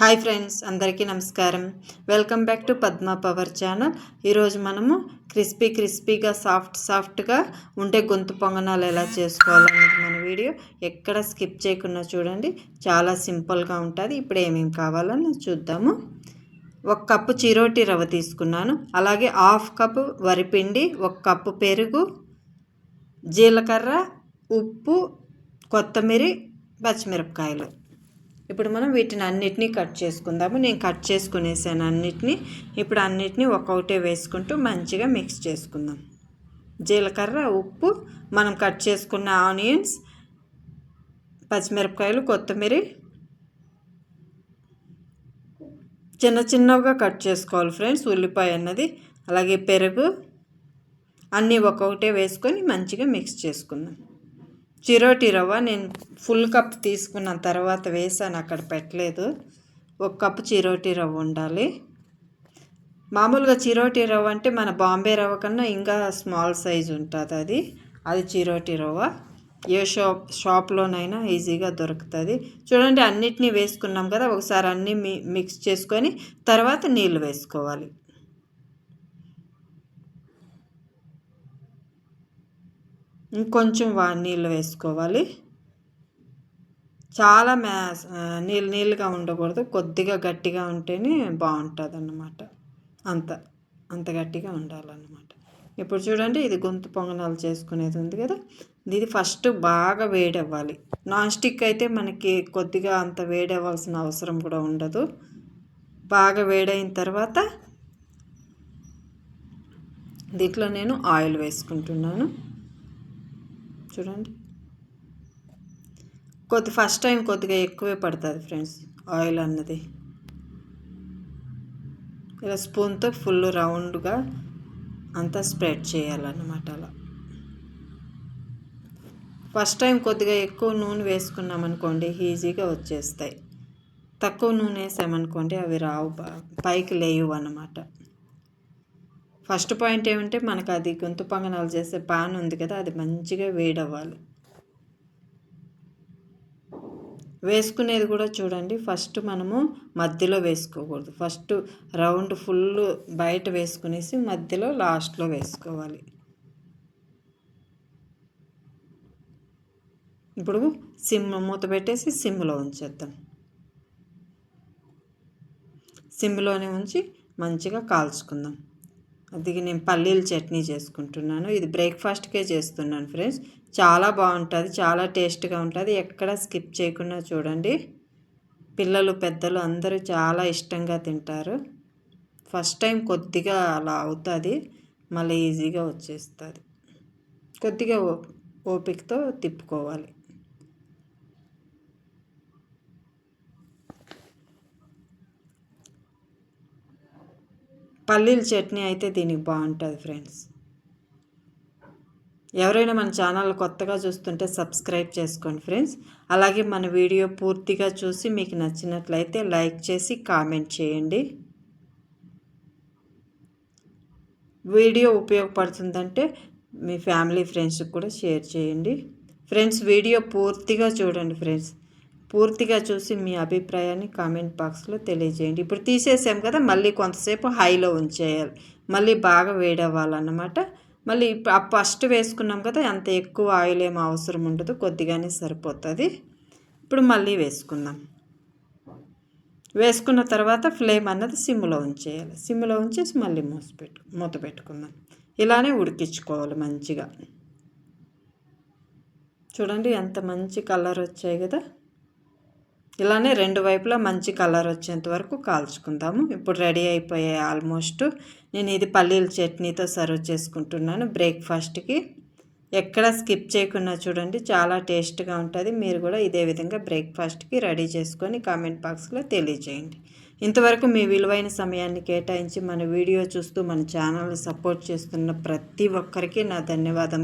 Hi friends, అందరికీ నమస్కారం. Welcome back to Padma power channel. ఈరోజు మనము క్రిస్పీగా సాఫ్ట్గా ఉండే గొంతు పొంగనాలు ఎలా చేసుకోవాలన్నది మన వీడియో. ఎక్కడ స్కిప్ చేయకుండా చూడండి, చాలా సింపుల్గా ఉంటుంది. ఇప్పుడు ఏమేమి కావాలని చూద్దాము. 1 కప్పు చిరోటి రవ్వ తీసుకున్నాను, అలాగే 1/2 కప్పు వరిపిండి, 1 కప్పు పెరుగు, జీలకర్ర, ఉప్పు, కొత్తిమీర, పచ్చిమిరపకాయలు. ఇప్పుడు మనం వీటిని అన్నిటినీ కట్ చేసుకుందాము. నేను కట్ చేసుకునేసాను అన్నిటినీ. ఇప్పుడు అన్నిటినీ ఒక్కొక్కటే వేసుకుంటూ మంచిగా మిక్స్ చేసుకుందాం. జీలకర్ర, ఉప్పు, మనం కట్ చేసుకున్న ఆనియన్స్, పచ్చిమిరపకాయలు, కొత్తిమీర చిన్నగా కట్ చేసుకోవాలి ఫ్రెండ్స్. ఉల్లిపాయ అన్నది, అలాగే పెరుగు అన్నీ ఒక్కొక్కటే వేసుకొని మంచిగా మిక్స్ చేసుకుందాం. చిరోటి రవ్వ నేను ఫుల్ కప్ తీసుకున్న తర్వాత వేసాను, అక్కడ పెట్టలేదు. 1 కప్పు చిరోటి రవ్వ ఉండాలి. మామూలుగా చిరోటి రవ్వ అంటే మన బాంబే రవ్వ కన్నా ఇంకా స్మాల్ సైజు ఉంటుంది. అది చిరోటి రవ్వ. ఏ షాప్లోనైనా ఈజీగా దొరుకుతుంది. చూడండి, అన్నిటినీ వేసుకున్నాం కదా, ఒకసారి అన్నీ మిక్స్ చేసుకొని తర్వాత నీళ్ళు వేసుకోవాలి. ఇంకొంచెం నీళ్ళు వేసుకోవాలి. చాలా నీళ్ళుగా ఉండకూడదు, కొద్దిగా గట్టిగా ఉంటేనే బాగుంటుంది అన్నమాట. అంత గట్టిగా ఉండాలన్నమాట. ఇప్పుడు చూడండి, ఇది గొంతు పొంగనాలు చేసుకునేది ఉంది కదా, ఇది ఫస్ట్ బాగా వేడవ్వాలి. నాన్ స్టిక్ అయితే మనకి కొద్దిగా అంత వేడవ్వాల్సిన అవసరం కూడా ఉండదు. బాగా వేడైన తర్వాత దీంట్లో నేను ఆయిల్ వేసుకుంటున్నాను. చూడండి, ఫస్ట్ టైం కొద్దిగా ఎక్కువే పడుతుంది ఫ్రెండ్స్ ఆయిల్ అన్నది. ఇలా స్పూన్తో ఫుల్ రౌండ్గా అంతా స్ప్రెడ్ చేయాలన్నమాట. అలా ఫస్ట్ టైం కొద్దిగా ఎక్కువ నూనె వేసుకున్నామనుకోండి, ఈజీగా వచ్చేస్తాయి. తక్కువ నూనె వేసామనుకోండి, అవి రావు, పైకి లేవు అన్నమాట. ఫస్ట్ పాయింట్ ఏమంటే, మనకు అది గొంతు పొంగనాలు చేసే పాన్ ఉంది కదా, అది మంచిగా వేడవ్వాలి. వేసుకునేది కూడా చూడండి, ఫస్ట్ మనము మధ్యలో వేసుకోకూడదు. ఫస్ట్ రౌండ్ ఫుల్ బయట వేసుకునేసి మధ్యలో లాస్ట్లో వేసుకోవాలి. ఇప్పుడు మూత పెట్టేసి సిమ్లో ఉంచేద్దాం. సిమ్లోనే ఉంచి మంచిగా కాల్చుకుందాం. అది నేను పల్లీల చట్నీ చేసుకుంటున్నాను. ఇది బ్రేక్ఫాస్ట్కే చేస్తున్నాను ఫ్రెండ్స్. చాలా బాగుంటుంది, చాలా టేస్ట్గా ఉంటుంది. ఎక్కడ స్కిప్ చేయకుండా చూడండి. పిల్లలు పెద్దలు అందరూ చాలా ఇష్టంగా తింటారు. ఫస్ట్ టైం కొద్దిగా అలా అవుతుంది, మళ్ళీ ఈజీగా వచ్చేస్తుంది. కొద్దిగా ఓపికతో తిప్పుకోవాలి. పల్లీల చట్నీ అయితే దీనికి బాగుంటుంది ఫ్రెండ్స్. ఎవరైనా మన ఛానల్ కొత్తగా చూస్తుంటే సబ్స్క్రైబ్ చేసుకోండి ఫ్రెండ్స్. అలాగే మన వీడియో పూర్తిగా చూసి మీకు నచ్చినట్లయితే లైక్ చేసి కామెంట్ చేయండి. వీడియో ఉపయోగపడుతుందంటే మీ ఫ్యామిలీ ఫ్రెండ్స్కి కూడా షేర్ చేయండి. ఫ్రెండ్స్, వీడియో పూర్తిగా చూడండి ఫ్రెండ్స్. పూర్తిగా చూసి మీ అభిప్రాయాన్ని కామెంట్ బాక్స్లో తెలియజేయండి. ఇప్పుడు తీసేసాం కదా, మళ్ళీ కొంతసేపు హైలో ఉంచేయాలి. మళ్ళీ బాగా వేడవ్వాలన్నమాట. మళ్ళీ ఫస్ట్ వేసుకున్నాం కదా, అంత ఎక్కువ ఆయిల్ ఏమో అవసరం ఉండదు, కొద్దిగానే సరిపోతుంది. ఇప్పుడు మళ్ళీ వేసుకుందాం. వేసుకున్న తర్వాత ఫ్లేమ్ అన్నది సిమ్లో ఉంచేయాలి. సిమ్లో ఉంచేసి మళ్ళీ మూత పెట్టుకుందాం. ఇలానే ఉడికించుకోవాలి మంచిగా. చూడండి, ఎంత మంచి కలర్ వచ్చాయి కదా. ఇలానే 2 వైపులా మంచి కలర్ వచ్చేంత వరకు కాల్చుకుందాము. ఇప్పుడు రెడీ అయిపోయాయి ఆల్మోస్ట్. నేను ఇది పల్లీల చట్నీతో సర్వ్ చేసుకుంటున్నాను బ్రేక్ఫాస్ట్కి. ఎక్కడ స్కిప్ చేయకుండా చూడండి, చాలా టేస్ట్గా ఉంటుంది. మీరు కూడా ఇదే విధంగా బ్రేక్ఫాస్ట్కి రెడీ చేసుకొని కామెంట్ బాక్స్లో తెలియజేయండి. ఇంతవరకు మీ విలువైన సమయాన్ని కేటాయించి మన వీడియో చూస్తూ మన ఛానల్ని సపోర్ట్ చేస్తున్న ప్రతి ఒక్కరికి నా ధన్యవాదం.